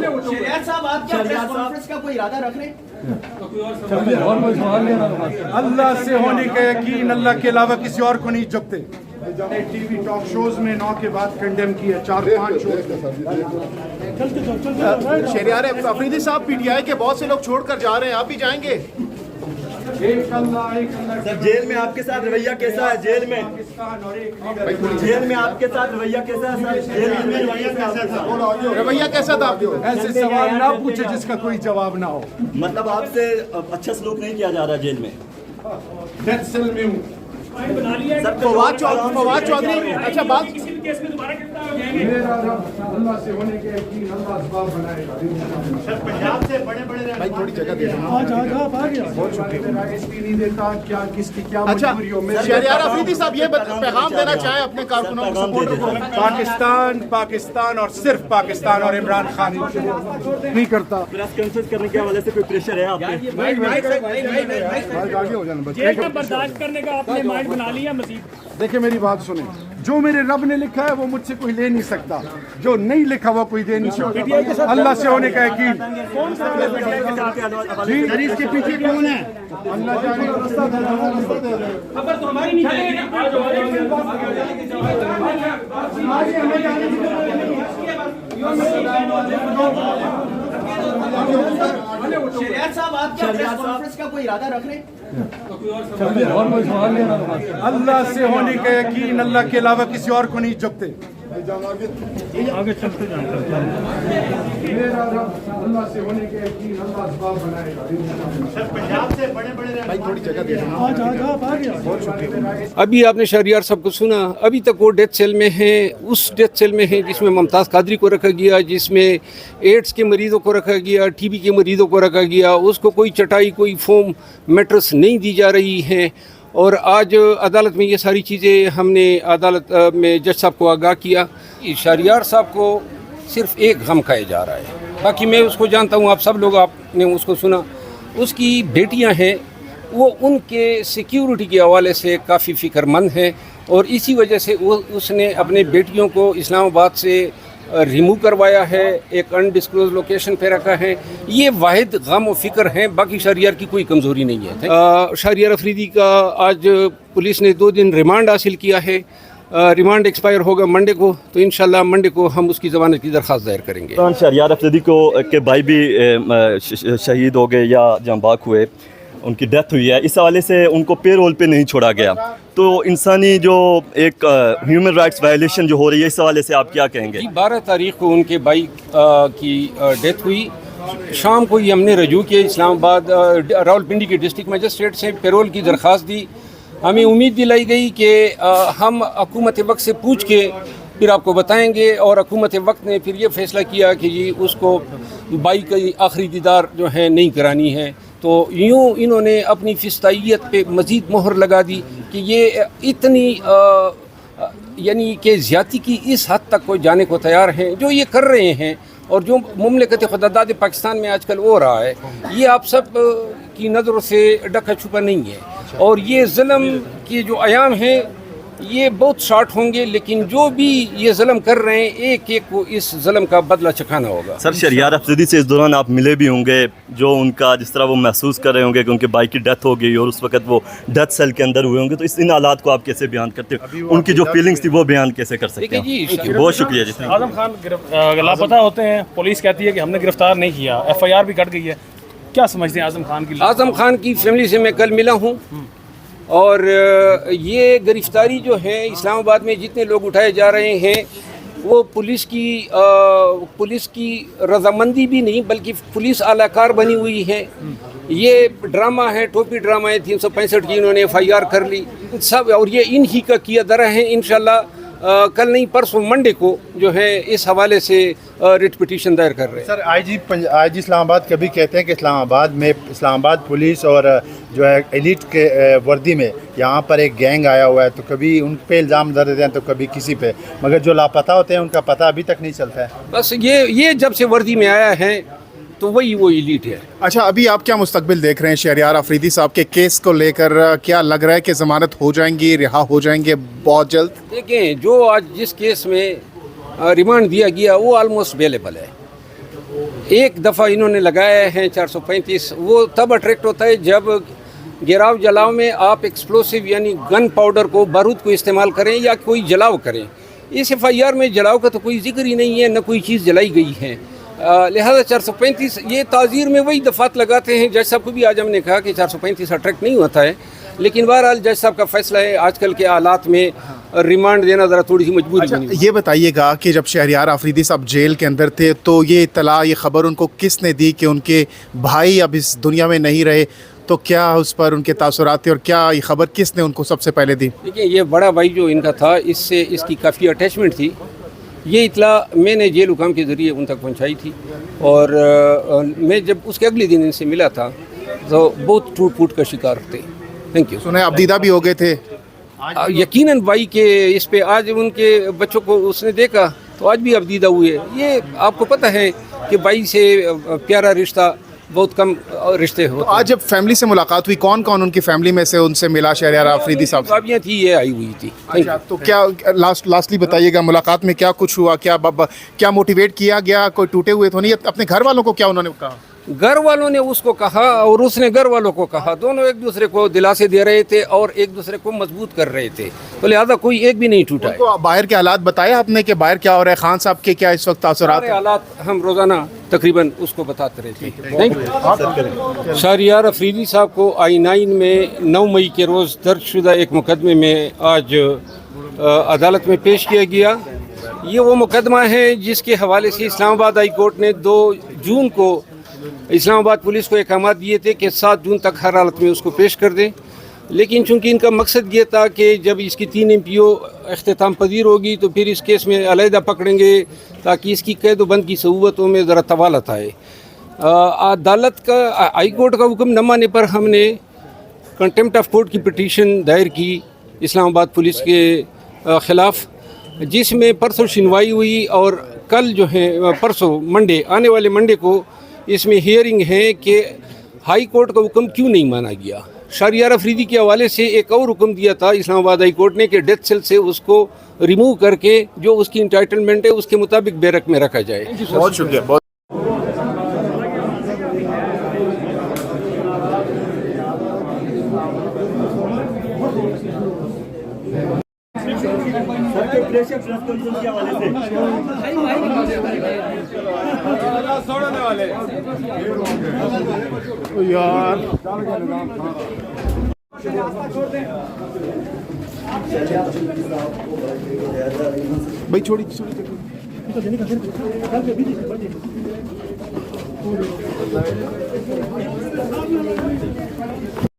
शहरियार साहब, आप क्या प्रेस कॉन्फ्रेंस का कोई इरादा रख रहे हैं? अल्लाह से होने का यकीन, अल्लाह के अलावा किसी और को नहीं झुकते। टीवी टॉक शोज में 9 के बाद कंडेम किया, 4-5 शो। शहरियार अफरीदी साहब, पीटीआई के बहुत से लोग छोड़कर जा रहे हैं, आप भी जाएंगे? सर, जेल में आपके साथ रवैया कैसा है? जेल में आपके साथ रवैया कैसा है सर? जेल में रवैया कैसा था? रवैया कैसा था? ऐसे सवाल ना पूछे जिसका कोई जवाब ना हो। मतलब आपसे अच्छा सलूक नहीं किया जा रहा जेल में? डेथ सेल में हूँ। फवाद चौधरी, अच्छा बात, मेरा रब अल्लाह से होने के यकीन, अल्लाह असबाब बनाएगा। पंजाब से बड़े भाई थोड़ी जगह दे देना। बहुत शुक्रिया। एसपी नहीं देता क्या, किसकी क्या मजबूरी हो। शहरियार अफरीदी साहब, ये पैगाम देना चाहें अपने कारकुनों को, सपोर्टर को? पाकिस्तान और सिर्फ पाकिस्तान और इमरान खान नहीं करता। प्रेस कॉन्फ्रेंस करने के हवाले से कोई प्रेशर है आप पे? बर्दाश्त करने का आपने माइंड बना लिया मजीद? देखिए मेरी बात सुने, जो मेरे रब ने लिखा है वो मुझसे कोई ले नहीं सकता, जो नहीं लिखा वो कोई दे नहीं सकता। अल्लाह से होने का यकीन। जी, इसके पीछे कौन है? अल्लाह जाने का रास्ता दे रहा है। खबर तो हमारी नहीं जाएगी। शहरियार साहब, आप क्या प्रेस कॉन्फ्रेंस का कोई इरादा रख रहे हैं? अल्लाह से होने का यकीन, अल्लाह के अलावा किसी और को नहीं झुकते। आगे चलते मेरा रब अल्लाह से होने के यकीन, अल्लाह असबाब बनाएगा। पंजाब से बड़े भाई थोड़ी जगह दे देना। बहुत शुक्रिया। अभी आपने शहरियार साहब को सुना, अभी तक वो डेथ सेल में हैं। उस डेथ सेल में हैं जिसमें मुमताज़ कादरी को रखा गया, जिसमें एड्स के मरीज़ों को रखा गया, टीबी के मरीज़ों को रखा गया। उसको कोई चटाई, कोई फोम मैट्रेस नहीं दी जा रही हैं। और आज अदालत में ये सारी चीज़ें हमने अदालत में जज साहब को आगाह किया। शहरियार साहब को सिर्फ एक गम खाया जा रहा है, बाकी मैं उसको जानता हूँ, आप सब लोग आपने उसको सुना। उसकी बेटियाँ हैं, वो उनके सिक्योरिटी के हवाले से काफ़ी फ़िक्रमंद हैं और इसी वजह से उसने अपने बेटियों को इस्लामाबाद से रिमूव करवाया है, एक अनडिस्क्लोज लोकेशन पे रखा है। ये वाहिद गम और फ़िक्र हैं, बाकी शहरियार की कोई कमज़ोरी नहीं है। शहरियार अफरीदी का आज पुलिस ने 2 दिन रिमांड हासिल किया है। रिमांड एक्सपायर होगा मंडे को, तो इंशाल्लाह मंडे को हम उसकी ज़मानत की दरख्वास्त दायर करेंगे। शहरियार अफरीदी को के भाई भी शहीद हो गए या जहाँ बाग हुए, उनकी डेथ हुई है, इस हवाले से उनको पे रोल पे नहीं छोड़ा गया। तो इंसानी जो एक ह्यूमन राइट्स वायलेशन जो हो रही है, इस हवाले से आप क्या कहेंगे? 12 तारीख को उनके भाई की डेथ हुई। शाम को ही हमने रजू किया इस्लामाबाद रावलपिंडी के डिस्ट्रिक्ट मजिस्ट्रेट से पेरोल की दरख्वास्त दी। हमें उम्मीद दिलाई गई कि हम हुकूमत वक्त से पूछ के फिर आपको बताएंगे, और हुकूमत वक्त ने फिर ये फ़ैसला किया कि जी उसको भाई की आखिरी दीदार जो है नहीं करानी है। तो यूँ इन्होंने अपनी फिस्ताइयत पे मज़ीद मोहर लगा दी कि ये इतनी यानी कि ज़्यादती की इस हद तक कोई जाने को तैयार हैं जो ये कर रहे हैं। और जो मुमलिकत खुदादाद पाकिस्तान में आजकल हो रहा है, ये आप सब की नज़रों से ढका छुपा नहीं है। और ये ज़ुल्म के जो आयाम हैं ये बहुत शॉर्ट होंगे, लेकिन जो भी ये ज़ुल्म कर रहे हैं एक एक को इस ज़ुल्म का बदला चखाना होगा। सर, शहरियार अफरीदी से इस दौरान आप मिले भी होंगे, जो उनका जिस तरह वो महसूस कर रहे होंगे कि उनके भाई की डेथ हो गई और उस वक्त वो डेथ सेल के अंदर हुए होंगे, तो इन हालात को आप कैसे बयान करते हो? उनकी जो फीलिंग्स थी वो बयान कैसे कर सकते हैं? बहुत शुक्रिया जी। आजम खान लापता होते हैं, पुलिस कहती है कि हमने गिरफ्तार नहीं किया, FIR भी कट गई है, क्या समझते हैं आजम खान की? आजम खान की फैमिली से मैं कल मिला हूँ और ये गिरफ्तारी जो है इस्लामाबाद में जितने लोग उठाए जा रहे हैं वो पुलिस की रजामंदी भी नहीं बल्कि पुलिस आलाकार बनी हुई है। ये ड्रामा है, टोपी ड्रामा है। 365 की इन्होंने FIR कर ली सब, और ये इन्हीं का किया दरा है। इंशाल्लाह कल नहीं परसों मंडे को जो है इस हवाले से रिट पिटीशन दायर कर रहे हैं। सर, IG इस्लामाबाद कभी कहते हैं कि इस्लामाबाद पुलिस और जो है एलिट के वर्दी में यहाँ पर एक गैंग आया हुआ है, तो कभी उन पे इल्ज़ाम दर देते हैं तो कभी किसी पे, मगर जो लापता होते हैं उनका पता अभी तक नहीं चलता है। बस ये जब से वर्दी में आया है तो वही वो एलीट है। अच्छा, अभी आप क्या मुस्तकबिल देख रहे हैं शहरियार अफरीदी साहब के केस को लेकर? क्या लग रहा है कि ज़मानत हो जाएंगी, रिहा हो जाएंगे बहुत जल्द? देखें, जो आज जिस केस में रिमांड दिया गया वो ऑलमोस्ट अवेलेबल है एक दफ़ा इन्होंने लगाया है 435, वो तब अट्रैक्ट होता है जब गिराव जलाव में आप एक्सप्लोसिव यानी गन पाउडर को, बारूद को इस्तेमाल करें या कोई जलाव करें। इस FIR में जलाव का तो कोई जिक्र ही नहीं है, न कोई चीज़ जलाई गई है। लिहाजा 435 ये ताज़ीर में वही दफ़ात लगाते हैं। जज साहब को भी आज हमने कहा कि 435 अट्रैक्ट नहीं होता है, लेकिन बहरहाल जज साहब का फैसला है। आजकल के हालात में रिमांड देना ज़रा थोड़ी सी मजबूरी बनी। ये बताइएगा कि जब शहरयार आफरीदी साहब जेल के अंदर थे तो ये इत्तला, ये खबर उनको किसने दी कि उनके भाई अब इस दुनिया में नहीं रहे, तो क्या उस पर उनके तासुरात थे और क्या ये खबर किसने उनको सबसे पहले दी? देखिए, ये बड़ा भाई जो इनका था, इससे इसकी काफ़ी अटैचमेंट थी। ये इतला मैंने जेल हुकाम के ज़रिए उन तक पहुंचाई थी, और मैं जब उसके अगले दिन इनसे मिला था तो बहुत टूट फूट का शिकार थे। Thank you. सुना अब्दीदा भी हो गए थे। यकीनन भाई के इस पे आज उनके बच्चों को उसने देखा तो आज भी अब्दीदा हुए। ये आपको पता है कि भाई से प्यारा रिश्ता बहुत कम रिश्ते होते हैं। आज जब फैमिली से मुलाकात हुई, कौन कौन उनकी फैमिली में से उनसे मिला शहरयार आफरीदी साहब से? भाभियाँ थी, ये आई हुई थी। अच्छा, तो क्या लास्टली बताइएगा, मुलाकात में क्या कुछ हुआ? क्या मोटिवेट किया गया? कोई टूटे हुए तो नहीं? अपने घर वालों को क्या उन्होंने कहा? घर वालों ने उसको कहा और उसने घर वालों को कहा, दोनों एक दूसरे को दिलासे दे रहे थे और एक दूसरे को मजबूत कर रहे थे, तो लिहाजा कोई एक भी नहीं टूटा है। तो बाहर के हालात बताया आपने कि बाहर क्या हो रहा है, खान साहब के क्या इस वक्त तासुरात हैं? हालात हम रोज़ाना तकरीबन उसको बताते रहते हैं। Thank you. शहरयार अफरीदी साहब को I9 में 9 मई के रोज़ दर्जशुदा एक मुकदमे में आज अदालत में पेश किया गया। ये वो मुकदमा है जिसके हवाले से इस्लामाबाद हाई कोर्ट ने 2 जून को इस्लामाबाद पुलिस को अहकाम दिए थे कि 7 जून तक हर हालत में उसको पेश कर दें, लेकिन चूंकि इनका मकसद ये था कि जब इसकी 3 MPO अख्तिताम पजीर होगी तो फिर इस केस में अलहदा पकड़ेंगे ताकि इसकी कैद बंद की सहूलतों में ज़रा तवालत आए। अदालत का हाई कोर्ट का हुक्म न मानने पर हमने कंटेम्प्ट ऑफ कोर्ट की पिटीशन दायर की इस्लामाबाद पुलिस के ख़िलाफ़, जिसमें परसों सुनवाई हुई और कल जो है परसों मंडे, आने वाले मंडे को इसमें हियरिंग है कि हाई कोर्ट का हुक्म क्यों नहीं माना गया। शहरयार अफरीदी के हवाले से एक और हुक्म दिया था इस्लामाबाद हाई कोर्ट ने कि डेथ सेल से उसको रिमूव करके जो उसकी इंटाइटलमेंट है उसके मुताबिक बैरक में रखा जाए। बहुत शुक्रिया। बहुत यार भाई छोड़ी छोड़ी